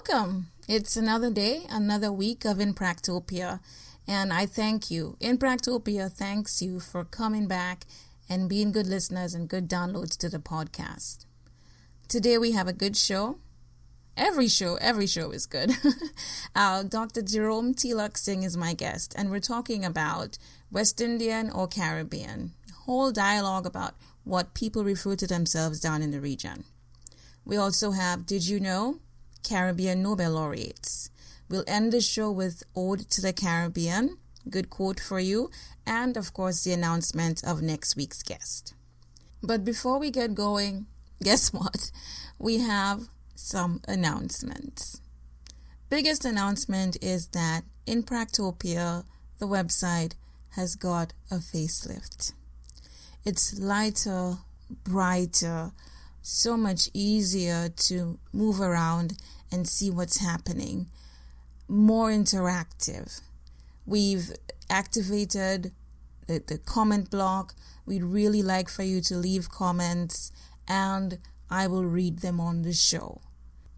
Welcome. It's another day, another week of Impractopia, and I thank you. Impractopia thanks you for coming back and being good listeners and good downloads to the podcast. Today we have a good show. Every show is good. Dr. Jerome Teelucksighn is my guest, and we're talking about West Indian or Caribbean. Whole dialogue about what people refer to themselves down in the region. We also have Did You Know? Caribbean Nobel laureates. We'll end the show with Ode to the Caribbean, good quote for you, and of course the announcement of next week's guest. But before we get going, guess what? We have some announcements. Biggest announcement is that Impractopia, the website, has got a facelift. It's lighter, brighter, so much easier to move around and see what's happening. More interactive. We've activated the comment block. We'd really like for you to leave comments, and I will read them on the show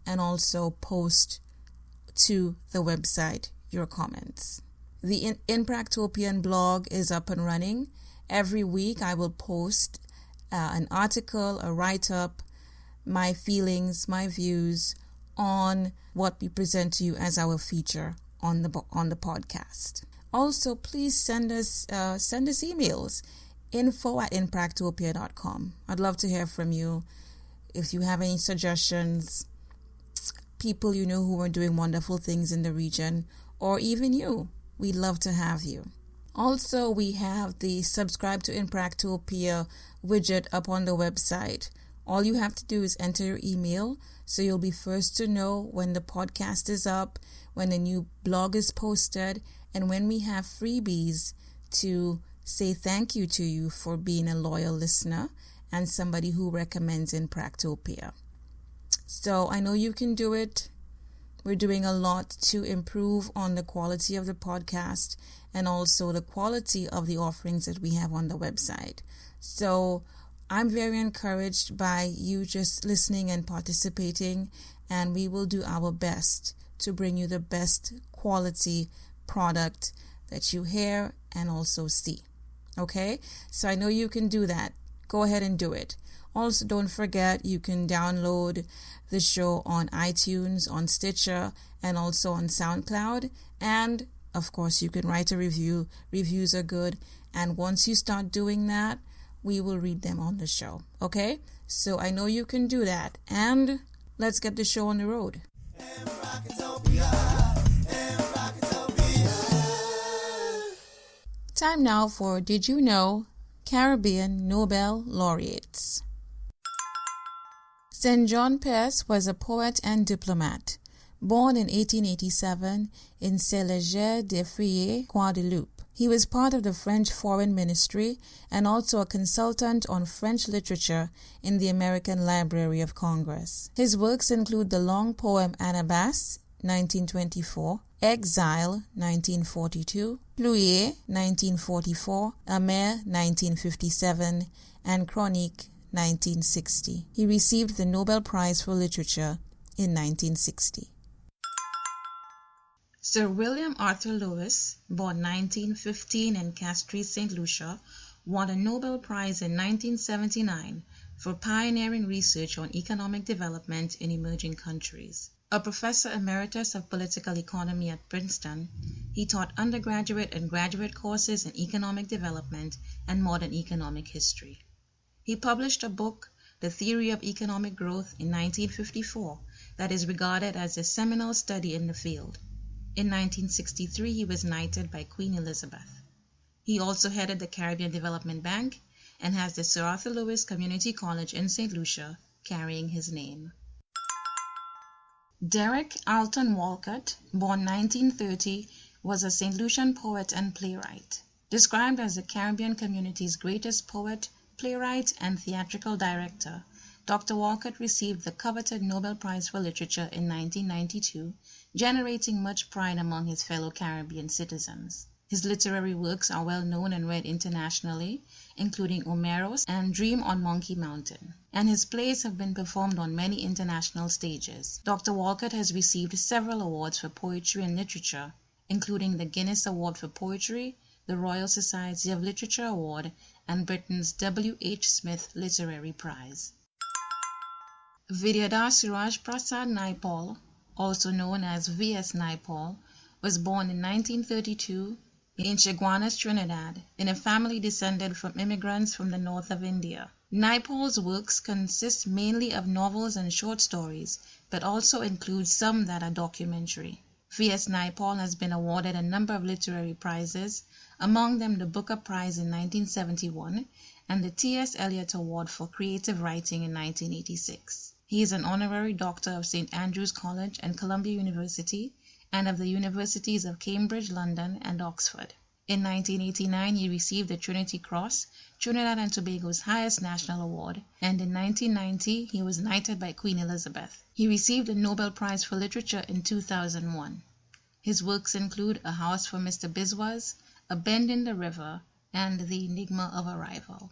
and also post to the website your comments. The Impractopian blog is up and running. Every week I will post an article, a write-up, my feelings, my views on what we present to you as our feature on the podcast. Also, please send us emails, info@impractopia.com. I'd love to hear from you. If you have any suggestions, people you know who are doing wonderful things in the region, or even you, we'd love to have you. Also, we have the subscribe to Impractopia widget up on the website. All you have to do is enter your email, so you'll be first to know when the podcast is up, when a new blog is posted, and when we have freebies to say thank you to you for being a loyal listener and somebody who recommends Impractopia. So I know you can do it. We're doing a lot to improve on the quality of the podcast and also the quality of the offerings that we have on the website. So I'm very encouraged by you just listening and participating, and we will do our best to bring you the best quality product that you hear and also see. Okay? So I know you can do that. Go ahead and do it. Also, don't forget you can download the show on iTunes, on Stitcher, and also on SoundCloud. And, of course, you can write a review. Reviews are good. And once you start doing that, we will read them on the show. Okay? So I know you can do that. And let's get the show on the road. Time now for Did You Know? Caribbean Nobel laureates. St. John Pierce was a poet and diplomat, born in 1887 in Saint-Léger-des-Friers, Guadeloupe. He was part of the French Foreign Ministry and also a consultant on French literature in the American Library of Congress. His works include the long poem Anabas, 1924, Exile, 1942, Pluie, 1944, Amer, 1957, and Chronique, 1960. He received the Nobel Prize for Literature in 1960. Sir William Arthur Lewis, born 1915 in Castries, St. Lucia, won a Nobel Prize in 1979 for pioneering research on economic development in emerging countries. A professor emeritus of political economy at Princeton, he taught undergraduate and graduate courses in economic development and modern economic history. He published a book, The Theory of Economic Growth, in 1954 that is regarded as a seminal study in the field. In 1963, he was knighted by Queen Elizabeth. He also headed the Caribbean Development Bank and has the Sir Arthur Lewis Community College in St. Lucia carrying his name. Derek Alton Walcott, born 1930, was a St. Lucian poet and playwright. Described as the Caribbean community's greatest poet, playwright, and theatrical director, Dr. Walcott received the coveted Nobel Prize for Literature in 1992, generating much pride among his fellow Caribbean citizens. His literary works are well known and read internationally, including Homeros and Dream on Monkey Mountain, and his plays have been performed on many international stages. Dr. Walcott has received several awards for poetry and literature, including the Guinness Award for Poetry, the Royal Society of Literature Award, and Britain's W. H. Smith Literary Prize. Vidyadhar Suraj Prasad Naipaul, also known as V.S. Naipaul, was born in 1932 in Chaguanas, Trinidad, in a family descended from immigrants from the north of India. Naipaul's works consist mainly of novels and short stories, but also include some that are documentary. V.S. Naipaul has been awarded a number of literary prizes, among them the Booker Prize in 1971 and the T.S. Eliot Award for Creative Writing in 1986. He is an honorary doctor of St. Andrew's College and Columbia University and of the Universities of Cambridge, London, and Oxford. In 1989, he received the Trinity Cross, Trinidad and Tobago's highest national award, and in 1990, he was knighted by Queen Elizabeth. He received the Nobel Prize for Literature in 2001. His works include A House for Mr. Biswas, A Bend in the River, and The Enigma of Arrival.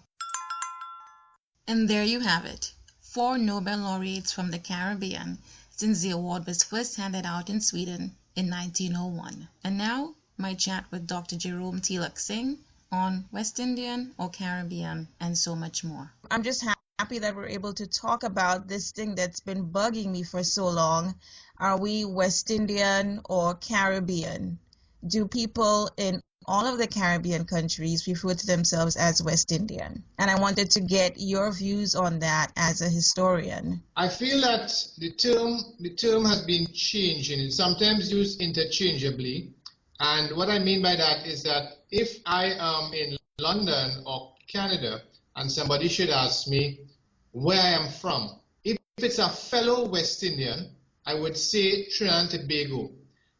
And there you have it, 4 Nobel laureates from the Caribbean since the award was first handed out in Sweden in 1901. And now, my chat with Dr. Jerome Teelucksighn on West Indian or Caribbean and so much more. I'm just happy that we're able to talk about this thing that's been bugging me for so long. Are we West Indian or Caribbean? Do people in all of the Caribbean countries refer to themselves as West Indian? And I wanted to get your views on that as a historian. I feel that the term has been changing. It's sometimes used interchangeably. And what I mean by that is that if I am in London or Canada and somebody should ask me where I am from, if it's a fellow West Indian, I would say Trinidad and Tobago.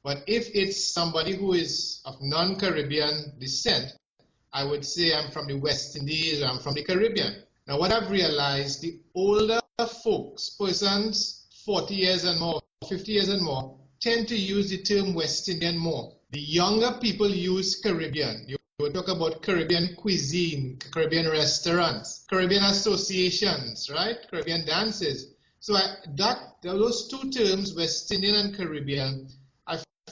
But if it's somebody who is of non-Caribbean descent, I would say I'm from the West Indies or I'm from the Caribbean. Now, what I've realized, the older folks, persons 40 years and more, 50 years and more, tend to use the term West Indian more. The younger people use Caribbean. You would talk about Caribbean cuisine, Caribbean restaurants, Caribbean associations, right? Caribbean dances. So those two terms, West Indian and Caribbean,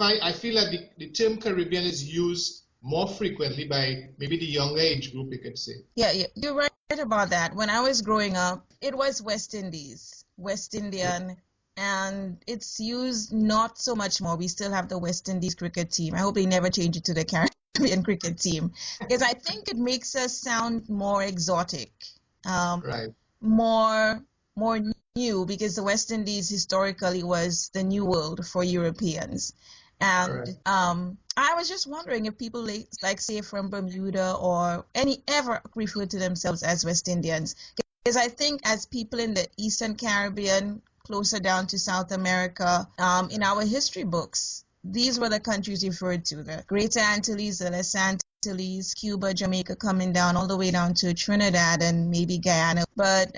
I feel that the term Caribbean is used more frequently by maybe the younger age group, you could say. Yeah, you're right about that. When I was growing up, it was West Indies, West Indian, and it's used not so much more. We still have the West Indies cricket team. I hope they never change it to the Caribbean cricket team, because I think it makes us sound more exotic, right? More new, because the West Indies historically was the New World for Europeans. And I was just wondering if people like say from Bermuda or ever refer to themselves as West Indians. Because I think as people in the Eastern Caribbean, closer down to South America, in our history books, these were the countries referred to, the Greater Antilles, the Les Antilles, Cuba, Jamaica, coming down all the way down to Trinidad and maybe Guyana. But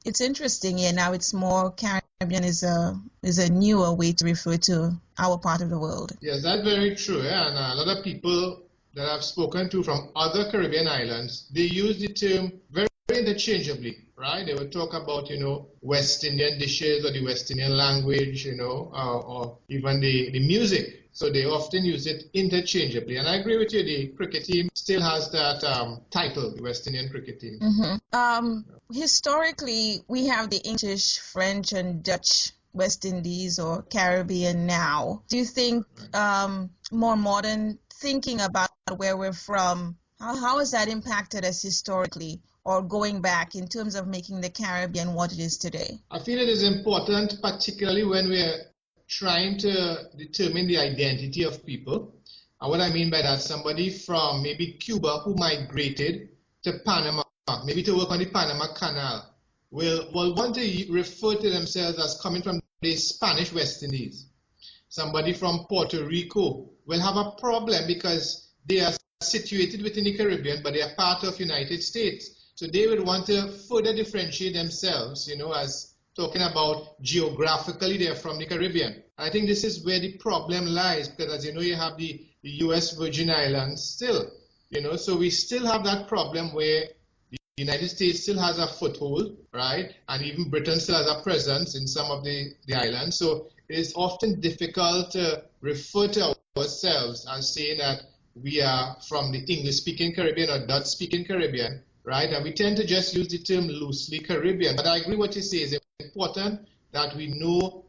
it's interesting, now it's more Caribbean is a newer way to refer to our part of the world. Yes, that's very true. And a lot of people that I've spoken to from other Caribbean islands, they use the term very interchangeably, right? They would talk about, West Indian dishes or the West Indian language, or even the music. So they often use it interchangeably. And I agree with you, the cricket team still has that title, the West Indian cricket team. Mm-hmm. Historically, we have the English, French, and Dutch West Indies or Caribbean now. Do you think more modern thinking about where we're from, how has that impacted us historically or going back in terms of making the Caribbean what it is today? I feel it is important, particularly when we're trying to determine the identity of people. And what I mean by that, somebody from maybe Cuba who migrated to Panama, maybe to work on the Panama Canal, will want to refer to themselves as coming from the Spanish West Indies. Somebody from Puerto Rico will have a problem because they are situated within the Caribbean, but they are part of the United States. So they would want to further differentiate themselves, as talking about geographically they're from the Caribbean. I think this is where the problem lies, because as you know, you have the U.S. Virgin Islands still, so we still have that problem where the United States still has a foothold, right? And even Britain still has a presence in some of the islands. So it is often difficult to refer to ourselves as saying that we are from the English-speaking Caribbean or Dutch-speaking Caribbean, right? And we tend to just use the term loosely Caribbean. But I agree what you say is important that we know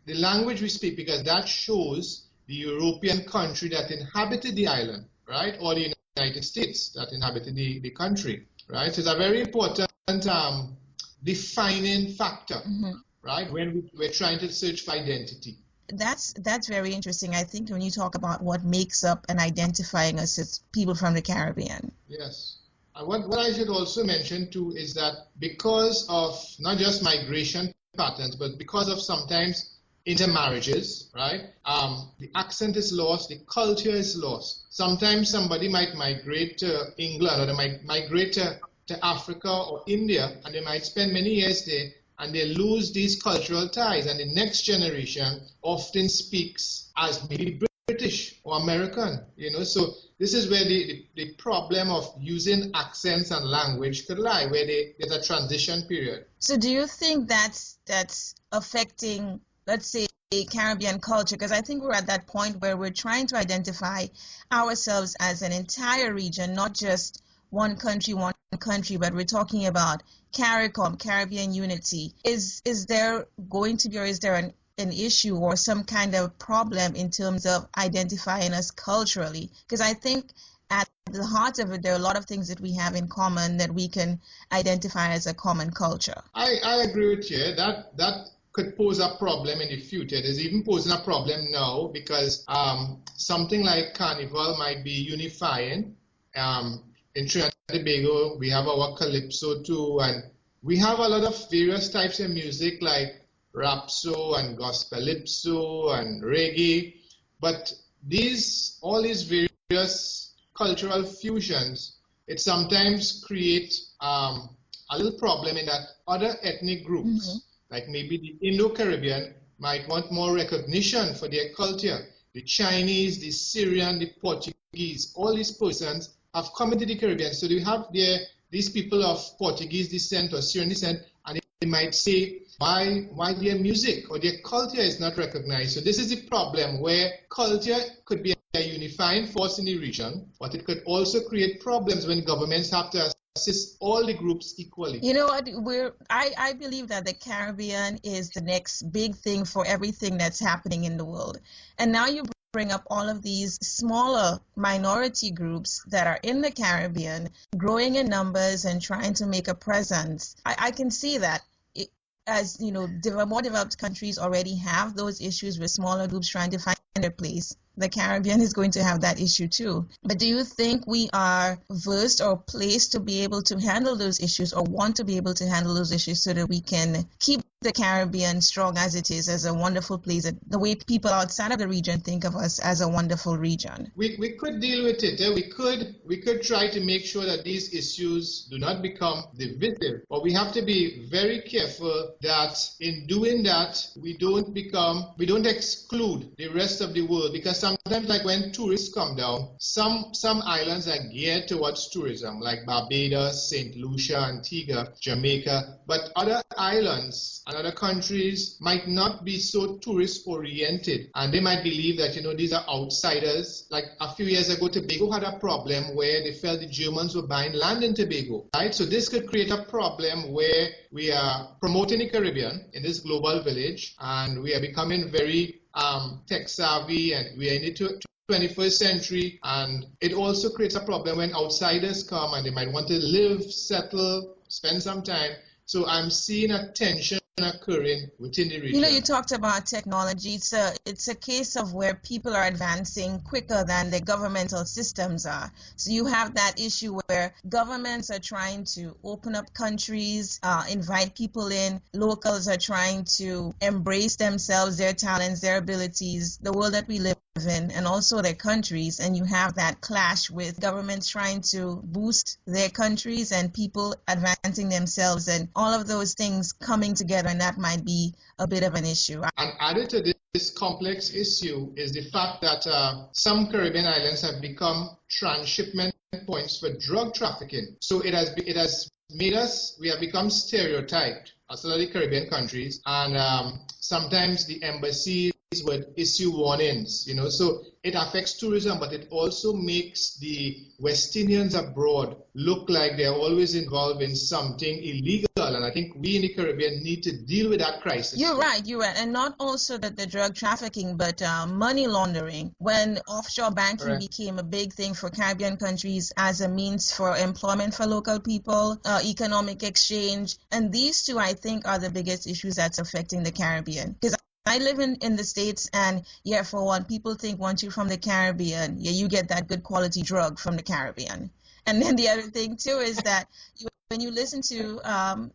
the language we speak, because that shows the European country that inhabited the island, right? Or the United States that inhabited the country, right? So it's a very important defining factor, right? When we're trying to search for identity. That's very interesting. I think when you talk about what makes up and identifying us as people from the Caribbean. Yes. What I should also mention too is that because of not just migration patterns, but because of sometimes intermarriages, right? The accent is lost, the culture is lost. Sometimes somebody might migrate to England, or they might migrate to Africa or India, and they might spend many years there, and they lose these cultural ties, and the next generation often speaks as maybe British or American, so this is where the problem of using accents and language could lie, where there's a transition period. So do you think that's affecting, let's say, Caribbean culture? Because I think we're at that point where we're trying to identify ourselves as an entire region, not just one country, but we're talking about CARICOM, Caribbean unity. Is there going to be, or is there an issue or some kind of problem in terms of identifying us culturally? Because I think at the heart of it, there are a lot of things that we have in common that we can identify as a common culture. I agree with you. That could pose a problem in the future. It is even posing a problem now, because something like Carnival might be unifying. In Trinidad and Tobago, we have our Calypso too, and we have a lot of various types of music like Rapso and Gospelypso and Reggae, but all these various cultural fusions, it sometimes create a little problem in that other ethnic groups, like maybe the Indo-Caribbean, might want more recognition for their culture. The Chinese, the Syrian, the Portuguese, all these persons have come into the Caribbean. So they have these people of Portuguese descent or Syrian descent, and they might say, why their music or their culture is not recognized. So this is the problem, where culture could be a unifying force in the region, but it could also create problems when governments have to assist all the groups equally. You know what? I believe that the Caribbean is the next big thing for everything that's happening in the world. And now you bring up all of these smaller minority groups that are in the Caribbean, growing in numbers and trying to make a presence. I can see that. As you know, more developed countries already have those issues with smaller groups trying to find their place. The Caribbean is going to have that issue too. But do you think we are versed or placed to be able to handle those issues, or want to be able to handle those issues, so that we can keep the Caribbean strong as it is, as a wonderful place, and the way people outside of the region think of us as a wonderful region? We could deal with it. We could try to make sure that these issues do not become divisive. But we have to be very careful that in doing that, we don't exclude the rest of the world, because sometimes, like when tourists come down, some islands are geared towards tourism, like Barbados, St. Lucia, Antigua, Jamaica, but other islands and other countries might not be so tourist-oriented, and they might believe that, these are outsiders. Like a few years ago, Tobago had a problem where they felt the Germans were buying land in Tobago, right? So this could create a problem where we are promoting the Caribbean in this global village, and we are becoming very tech-savvy, and we are in the 21st century, and it also creates a problem when outsiders come and they might want to live, settle, spend some time. So I'm seeing a tension occurring within the region. You talked about technology. It's a case of where people are advancing quicker than the governmental systems are. So you have that issue where governments are trying to open up countries, invite people in. Locals are trying to embrace themselves, their talents, their abilities. The world that we live in and also their countries, and you have that clash with governments trying to boost their countries and people advancing themselves and all of those things coming together, and that might be a bit of an issue. And added to this complex issue is the fact that some Caribbean islands have become transshipment points for drug trafficking. So it has made us, we have become stereotyped as a lot of the Caribbean countries, and sometimes the embassies would issue warnings, so it affects tourism, but it also makes the West Indians abroad look like they're always involved in something illegal, and I think we in the Caribbean need to deal with that crisis. You're right, and not also the drug trafficking, but money laundering. When offshore banking became a big thing for Caribbean countries as a means for employment for local people, economic exchange, and these two, I think, are the biggest issues that's affecting the Caribbean. Because I live in the States, and for one, people think once you're from the Caribbean, you get that good quality drug from the Caribbean. And then the other thing too is that when you listen to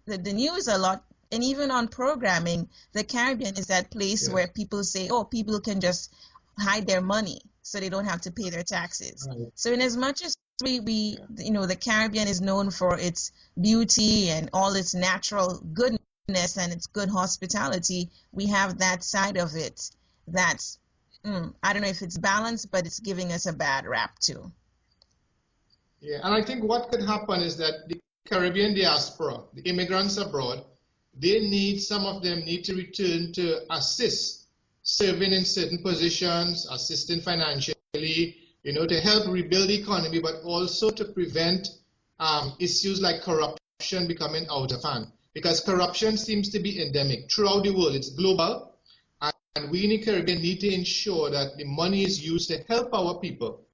the news a lot, and even on programming, the Caribbean is that place where people say, oh, people can just hide their money so they don't have to pay their taxes. Right. So in as much as we the Caribbean is known for its beauty and all its natural goodness and its good hospitality, we have that side of it that's, I don't know if it's balanced, but it's giving us a bad rap too. Yeah, and I think what could happen is that the Caribbean diaspora, the immigrants abroad, some of them need to return to assist, serving in certain positions, assisting financially, to help rebuild the economy, but also to prevent issues like corruption becoming out of hand. Because corruption seems to be endemic throughout the world. It's global, and we in the Caribbean need to ensure that the money is used to help our people.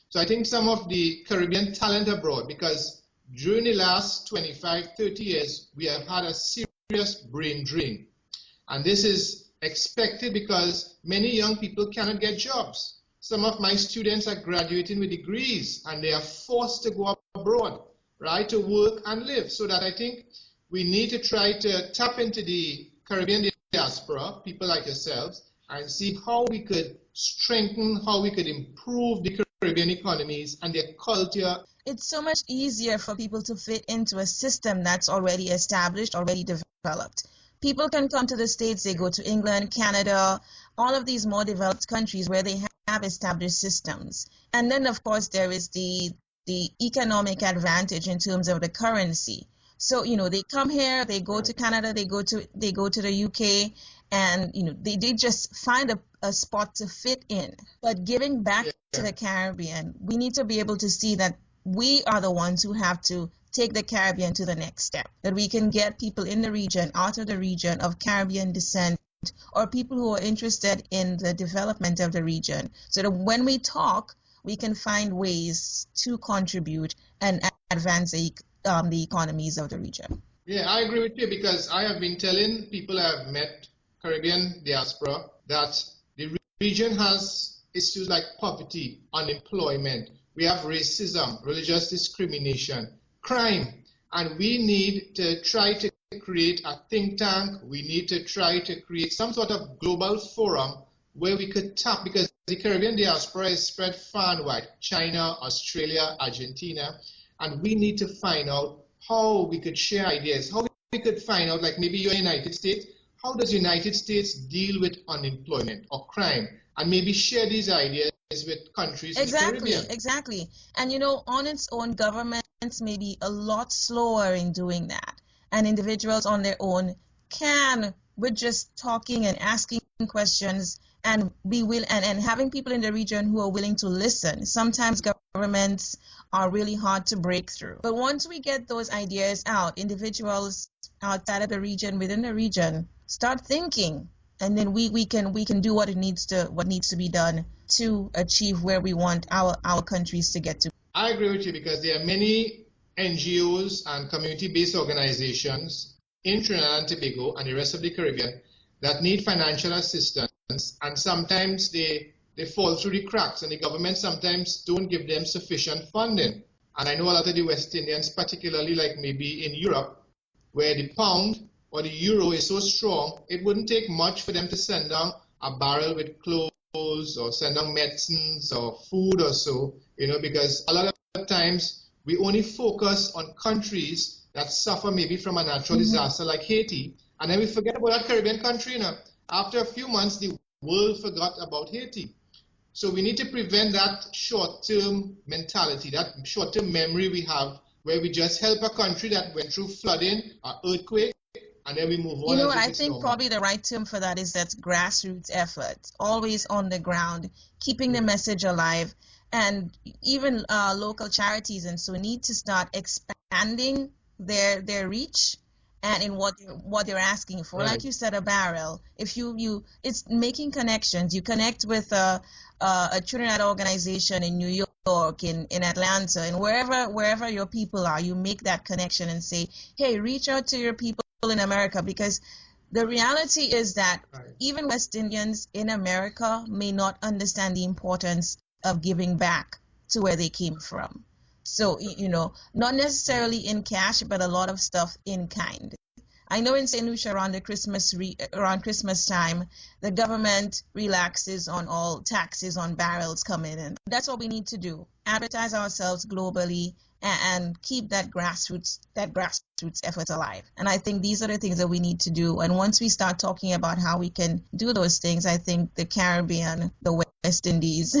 So I think some of the Caribbean talent abroad, because during the last 25, 30 years, we have had a serious brain drain. And this is expected because many young people cannot get jobs. Some of my students are graduating with degrees, and they are forced to go abroad, right, to work and live. So that I think we need to try to tap into the Caribbean diaspora, people like yourselves, and see how we could strengthen, how we could improve the Caribbean economies and their culture. It's so much easier for people to fit into a system that's already established, already developed. People can come to the States, they go to England, Canada, all of these more developed countries where they have established systems. And then, of course, there is the economic advantage in terms of the currency. So, they come here, they go to Canada, they go to the UK, and, they just find a spot to fit in. But giving back to the Caribbean, we need to be able to see that we are the ones who have to take the Caribbean to the next step, that we can get people in the region, out of the region of Caribbean descent, or people who are interested in the development of the region, so that when we talk, we can find ways to contribute and advance the economies of the region. Yeah, I agree with you, because I have been telling people I have met, Caribbean diaspora, that the region has issues like poverty, unemployment, we have racism, religious discrimination, crime, and we need to try to create a think tank. We need to try to create some sort of global forum where we could tap, because the Caribbean diaspora is spread far and wide, China, Australia, Argentina, and we need to find out how we could share ideas, how we could find out, like maybe you're in the United States, how does the United States deal with unemployment or crime, and maybe share these ideas with countries in the Caribbean. Exactly. And on its own, governments may be a lot slower in doing that. And individuals on their own can, with just talking and asking questions, and and having people in the region who are willing to listen. Sometimes governments are really hard to break through. But once we get those ideas out, individuals outside of the region, within the region, start thinking, and then we can do what needs to be done to achieve where we want our countries to get to. I agree with you, because there are many NGOs and community-based organizations in Trinidad and Tobago and the rest of the Caribbean that need financial assistance, and sometimes they fall through the cracks, and the government sometimes don't give them sufficient funding. And I know a lot of the West Indians, particularly like maybe in Europe, where the pound or the euro is so strong, it wouldn't take much for them to send down a barrel with clothes or send them medicines or food or so, because a lot of times we only focus on countries that suffer maybe from a natural disaster like Haiti, and then we forget about that Caribbean country. After a few months, the world forgot about Haiti. So we need to prevent that short-term mentality, that short-term memory we have, where we just help a country that went through flooding, an earthquake, and then we move on. I think probably the right term for that is that grassroots effort, always on the ground, keeping the message alive, and even local charities and so need to start expanding their reach and in what they're asking for. Right. Like you said, a barrel. If you it's making connections. You connect with a Trinidad organization in New York, in Atlanta, and wherever your people are, you make that connection and say, hey, reach out to your people in America, because the reality is that even West Indians in America may not understand the importance of giving back to where they came from. So, not necessarily in cash, but a lot of stuff in kind. I know in St. Lucia around Christmas time, the government relaxes on all taxes on barrels coming in. That's what we need to do. Advertise ourselves globally and keep that grassroots effort alive. And I think these are the things that we need to do. And once we start talking about how we can do those things, I think the Caribbean, the West Indies,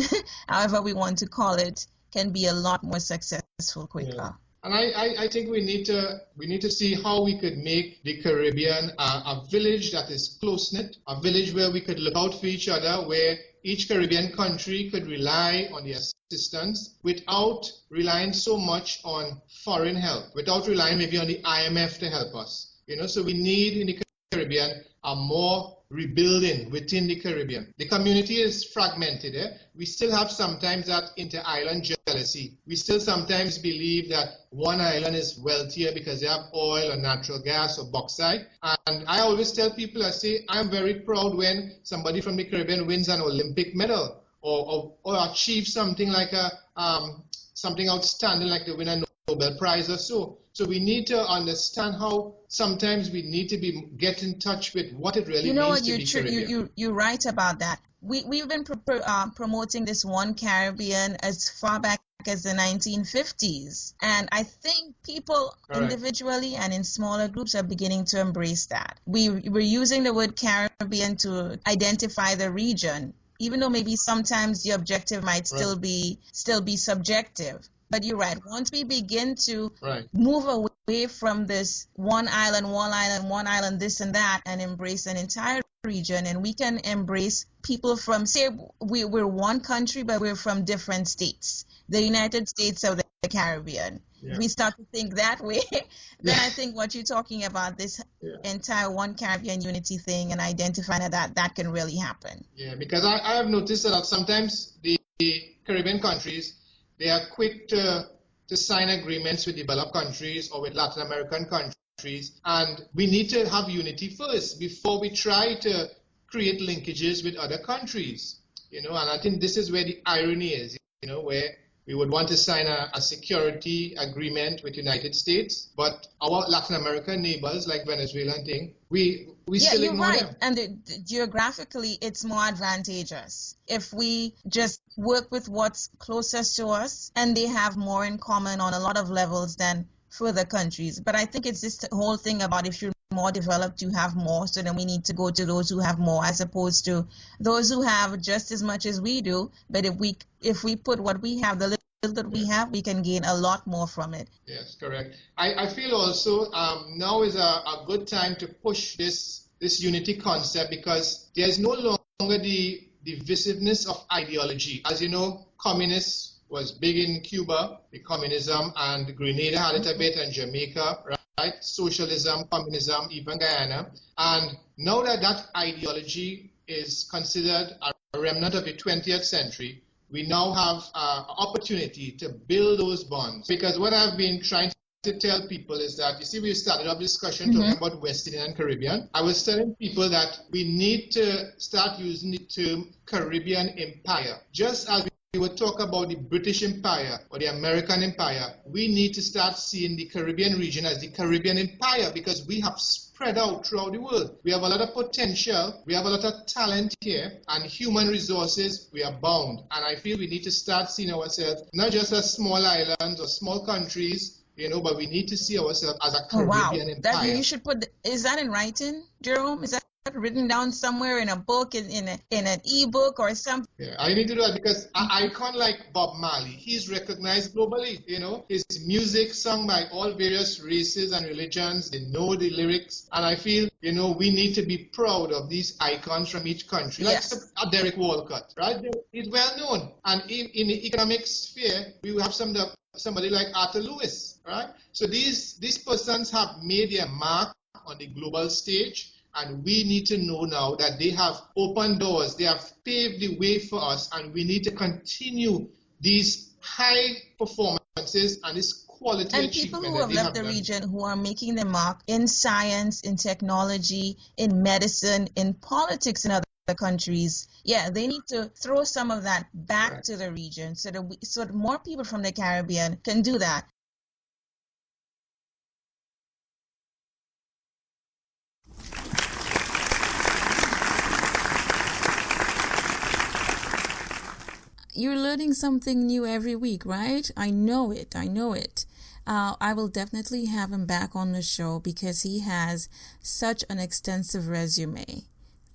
however we want to call it, can be a lot more successful quicker. Yeah. And I think we need to see how we could make the Caribbean a village that is close-knit, a village where we could look out for each other, where each Caribbean country could rely on the assistance without relying so much on foreign help, without relying maybe on the IMF to help us. So we need in the Caribbean a more rebuilding within the Caribbean. The community is fragmented. We still have sometimes that inter-island jealousy. We still sometimes believe that one island is wealthier because they have oil or natural gas or bauxite. And I always tell people, I say, I'm very proud when somebody from the Caribbean wins an Olympic medal or achieves something like something outstanding, like they win a Nobel Prize or so. So we need to understand how sometimes we need to get in touch with what it really means to be Caribbean. You're right about that. We've been promoting this One Caribbean as far back as the 1950s. And I think people individually and in smaller groups are beginning to embrace that. We're using the word Caribbean to identify the region, even though maybe sometimes the objective might still be subjective. But you're right. Once we begin to move away from this one island, this and that, and embrace an entire region, and we can embrace people from, say, we're one country, but we're from different states, the United States of the Caribbean. Yeah. We start to think that way, then I think what you're talking about, this entire One Caribbean Unity thing and identifying that can really happen. Yeah, because I have noticed that sometimes the Caribbean countries, they are quick to sign agreements with developed countries or with Latin American countries. And we need to have unity first before we try to create linkages with other countries. And I think this is where the irony is, where we would want to sign a security agreement with the United States, but our Latin American neighbors like Venezuela and thing, we still ignore them. And geographically, it's more advantageous if we just work with what's closest to us, and they have more in common on a lot of levels than further countries. But I think it's this whole thing about if you're more developed, you have more, so then we need to go to those who have more as opposed to those who have just as much as we do. But if we put what we have, the little that we have, we can gain a lot more from it. Yes, correct. I feel also now is a good time to push this unity concept, because there's no longer the divisiveness of ideology. As you know, communists was big in Cuba, the communism, and Grenada had it a bit, and Jamaica, right? Socialism, communism, even Guyana. And now that ideology is considered a remnant of the 20th century, we now have an opportunity to build those bonds. Because what I've been trying to tell people is that, you see, we started our discussion talking about West Indian and Caribbean. I was telling people that we need to start using the term Caribbean Empire. Just as we would talk about the British Empire or the American Empire, we need to start seeing the Caribbean region as the Caribbean Empire, because we have spread out throughout the world. We have a lot of potential, we have a lot of talent here, and human resources, we are bound. And I feel we need to start seeing ourselves not just as small islands or small countries, but we need to see ourselves as a Caribbean empire. That you should is that in writing, Jerome? Is that written down somewhere in a book, in an ebook or something? Yeah, I need to do that because an icon like Bob Marley, he's recognized globally. His music sung by all various races and religions. They know the lyrics, and I feel we need to be proud of these icons from each country. Like Derek Walcott, right? He's well known, and in the economic sphere, we have somebody like Arthur Lewis, right? So these persons have made their mark on the global stage. And we need to know now that they have opened doors, they have paved the way for us, and we need to continue these high performances and this quality and achievement. And people who have left the region who are making their mark in science, in technology, in medicine, in politics in other countries, they need to throw some of that back to the region so that more people from the Caribbean can do that. You're learning something new every week, right? I know it. I will definitely have him back on the show because he has such an extensive resume.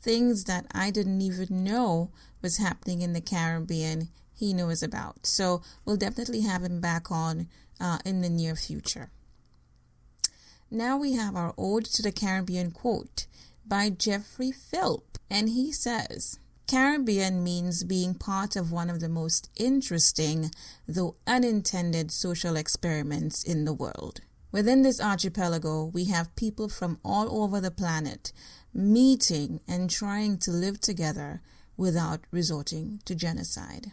Things that I didn't even know was happening in the Caribbean, he knows about. So we'll definitely have him back on in the near future. Now we have our Ode to the Caribbean quote by Jeffrey Philp, and he says, Caribbean means being part of one of the most interesting, though unintended, social experiments in the world. Within this archipelago, we have people from all over the planet meeting and trying to live together without resorting to genocide.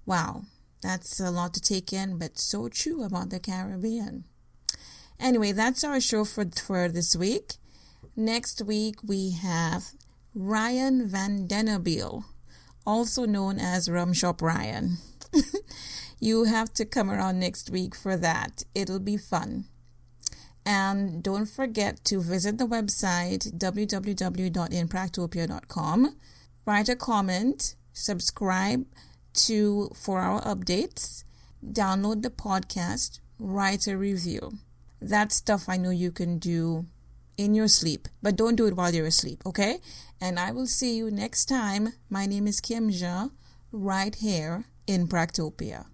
Wow, that's a lot to take in, but so true about the Caribbean. Anyway, that's our show for this week. Next week, we have Ryan Van Dennebiel, also known as Rum Shop Ryan. You have to come around next week for that. It'll be fun. And don't forget to visit the website www.inpractopia.com. Write a comment, subscribe for our updates, download the podcast, write a review. That stuff I know you can do in your sleep, but don't do it while you're asleep, okay? And I will see you next time. My name is Kim Jean, right here in Practopia.